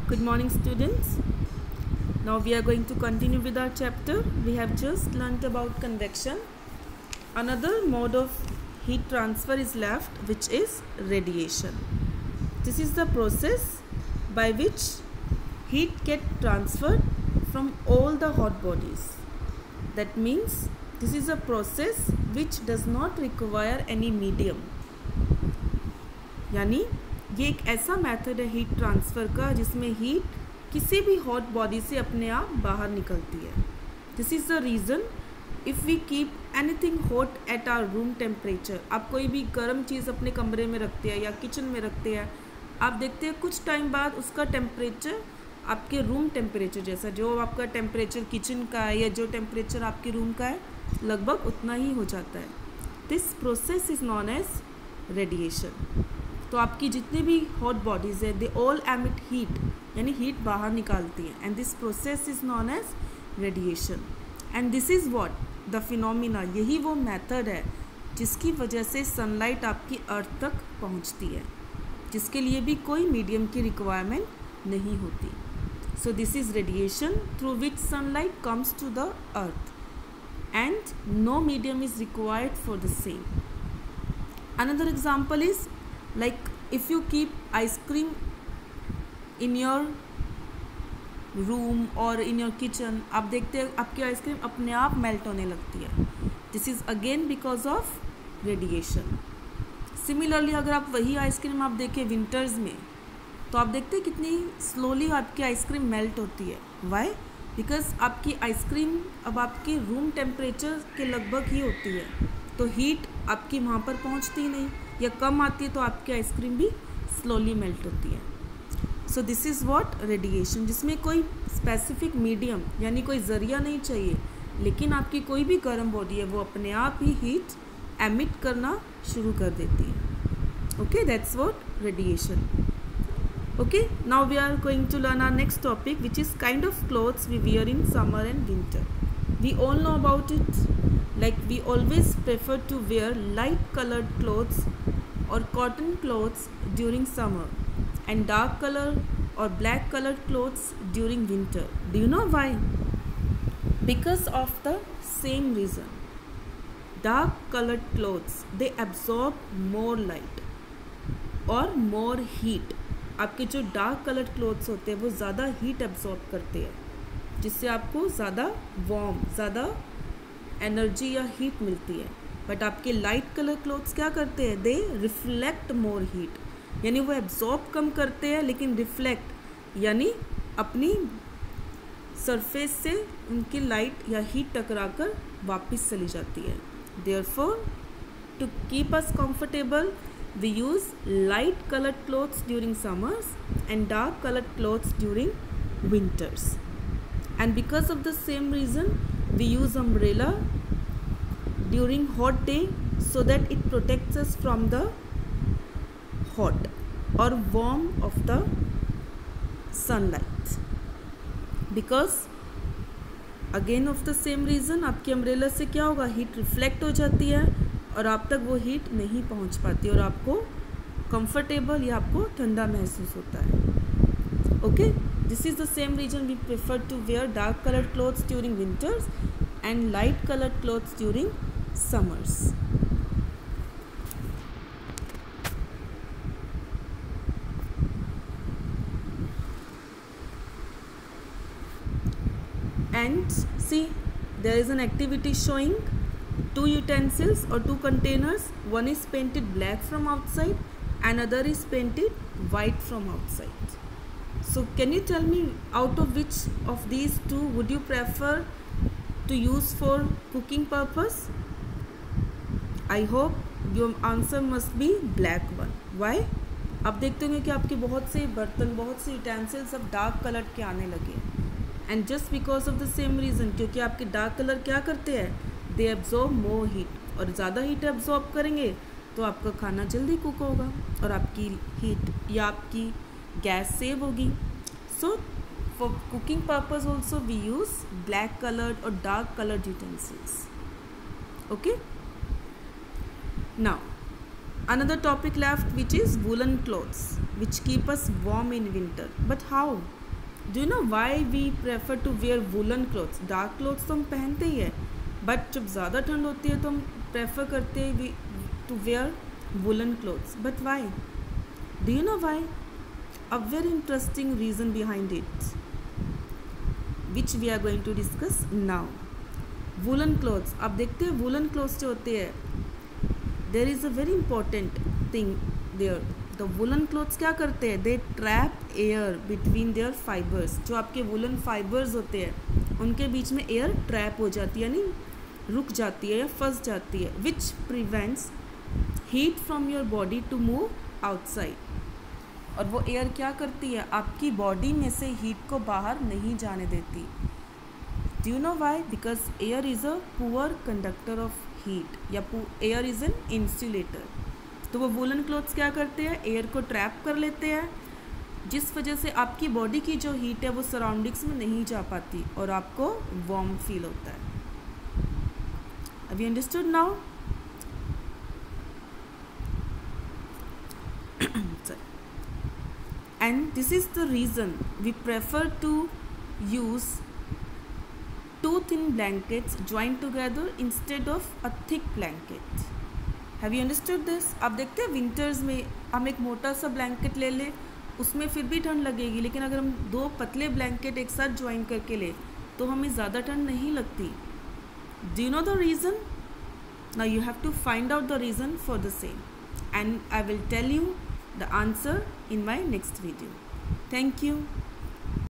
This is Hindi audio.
Good morning, students. Now we are going to continue with our chapter. We have just learnt about convection. Another mode of heat transfer is left, which is radiation. This is the process by which heat gets transferred from all the hot bodies. That means this is a process which does not require any medium. यानी ये एक ऐसा मेथड है हीट ट्रांसफ़र का जिसमें हीट किसी भी हॉट बॉडी से अपने आप बाहर निकलती है. This is the reason if we keep anything hot at our room temperature. आप कोई भी गर्म चीज़ अपने कमरे में रखते हैं या किचन में रखते हैं, आप देखते हैं कुछ टाइम बाद उसका टेम्परेचर आपके रूम टेम्परेचर जैसा, जो आपका टेम्परेचर किचन का है या जो टेम्परेचर आपके रूम का है, लगभग उतना ही हो जाता है. This process is known as radiation. तो आपकी जितनी भी हॉट बॉडीज़ है, दे ऑल एमिट हीट, यानी हीट बाहर निकालती हैं. And this process is known as radiation. And this is what the phenomena. यही वो मेथड है जिसकी वजह से सनलाइट आपकी अर्थ तक पहुंचती है, जिसके लिए भी कोई मीडियम की रिक्वायरमेंट नहीं होती. So this is radiation through which sunlight comes to the earth and no medium is required for the same. Another example is like if you keep ice cream in your room or in your kitchen, आप देखते हैं आपकी आइसक्रीम अपने आप मेल्ट होने लगती है. This is again because of radiation. Similarly अगर आप वही आइसक्रीम आप देखें विंटर्स में, तो आप देखते हैं कितनी स्लोली आपकी आइसक्रीम मेल्ट होती है. वाई? बिकॉज आपकी आइसक्रीम अब आपके रूम टेम्परेचर के लगभग ही होती है, तो हीट आपकी वहाँ पर पहुँचती नहीं या कम आती है, तो आपकी आइसक्रीम भी स्लोली मेल्ट होती है. सो दिस इज़ व्हाट रेडिएशन, जिसमें कोई स्पेसिफिक मीडियम यानी कोई ज़रिया नहीं चाहिए, लेकिन आपकी कोई भी गर्म बॉडी है वो अपने आप ही हीट एमिट करना शुरू कर देती है. Okay, that's what radiation. Okay, now we are going to learn our next topic, which is kind of clothes we wear in summer and winter. We all know about it. Like we always prefer to wear light colored clothes or cotton clothes during summer and dark color or black colored clothes during winter. Do you know why? Because of the same reason. Dark colored clothes, they absorb more light or more heat. आपके जो dark colored clothes होते हैं वो ज़्यादा heat absorb करते हैं, जिससे आपको ज़्यादा वार्म, ज़्यादा एनर्जी या हीट मिलती है. बट आपके लाइट कलर क्लोथ्स क्या करते हैं? दे रिफ्लेक्ट मोर हीट, यानी वो एब्जॉर्ब कम करते हैं लेकिन रिफ्लेक्ट यानी अपनी सरफेस से उनकी लाइट या हीट टकराकर वापस चली जाती है. Therefore to keep us comfortable we use light coloured clothes during summers and dark coloured clothes during winters. And because of the same reason we use umbrella during hot day so that it protects us from the hot or warm of the sunlight. Because again of the same reason आपकी umbrella से क्या होगा? हीट रिफ्लेक्ट हो जाती है और आप तक वो हीट नहीं पहुंच पाती और आपको कंफर्टेबल या आपको ठंडा महसूस होता है. Okay, this is the same reason we prefer to wear dark colored clothes during winters and light colored clothes during summers. And see, there is an activity showing two utensils or two containers. One is painted black from outside and other is painted white from outside. So can you tell me out of which of these two would you prefer to use for cooking purpose? I hope your answer must be black one. Why? आप देखते होंगे कि आपके बहुत से बर्तन, बहुत से यूटेंसिल्स अब डार्क कलर के आने लगे हैं. And just because of the same reason, क्योंकि आपके डार्क कलर क्या करते हैं? दे एब्जॉर्ब मोर हीट, और ज़्यादा हीट एब्जॉर्ब करेंगे तो आपका खाना जल्दी कुक होगा और आपकी हीट या आपकी गैस सेव होगी. So for cooking purpose also we use black coloured और dark coloured utensils. Okay, now another topic left, which is woolen clothes. which keep us warm in winter. But how? Do you know why we prefer to wear woolen clothes? Dark clothes तो हम पहनते ही है, but जब ज़्यादा ठंड होती है तो हम prefer करते हैं to wear woolen clothes. But why? Do you know why? A very interesting reason behind it, which we are going to discuss now. Woolen clothes. आप देखते हैं woolen clothes जो होते हैं, there is a very important thing there. The woolen clothes क्या करते हैं? They trap air between their fibers. जो आपके woolen fibers होते हैं उनके बीच में air trap हो जाती है, यानी रुक जाती है या फंस जाती है, which prevents heat from your body to move outside. और वो एयर क्या करती है? आपकी बॉडी में से हीट को बाहर नहीं जाने देती. Do you know why? Because air is a poor conductor of heat, या एयर इज़ एन इंसुलेटर. तो वो वूलन क्लॉथ्स क्या करते हैं? एयर को ट्रैप कर लेते हैं, जिस वजह से आपकी बॉडी की जो हीट है वो सराउंडिंग्स में नहीं जा पाती और आपको वार्म फील होता है. Have you understood now? And this is the reason we prefer to use two thin blankets joined together instead of a thick blanket. Have you understood this? आप देखते हैं विंटर्स में हम एक मोटा सा ब्लैंकेट ले लें, उसमें फिर भी ठंड लगेगी, लेकिन अगर हम दो पतले ब्लैंकेट एक साथ ज्वाइन करके ले तो हमें ज़्यादा ठंड नहीं लगती. Do you know the reason? Now you have to find out the reason for the same, and I will tell you the answer in my next video. Thank you.